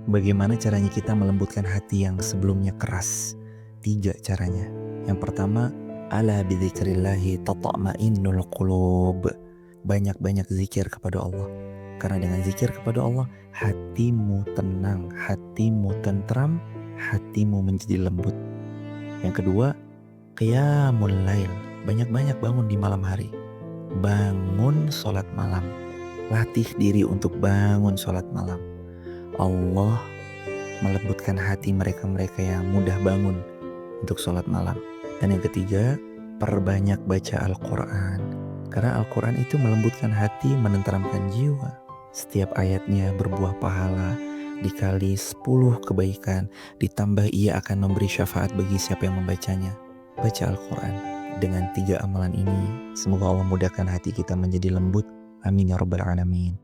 Bagaimana caranya kita melembutkan hati yang sebelumnya keras? 3 caranya. Yang pertama, ala bidzikrillahi tatma'innul qulub. Banyak-banyak zikir kepada Allah. Karena dengan zikir kepada Allah, hatimu tenang, hatimu tentram, hatimu menjadi lembut. Yang kedua, qiyamul lail. Banyak-banyak bangun di malam hari. Bangun sholat malam. Latih diri untuk bangun sholat malam. Allah melembutkan hati mereka-mereka yang mudah bangun untuk sholat malam. Dan yang ketiga, perbanyak baca Al-Quran. Karena Al-Quran itu melembutkan hati, menenteramkan jiwa. Setiap ayatnya berbuah pahala, dikali 10 kebaikan, ditambah ia akan memberi syafaat bagi siapa yang membacanya. Baca Al-Quran. Dengan 3 amalan ini, semoga Allah mudahkan hati kita menjadi lembut. Amin ya rabbal alamin.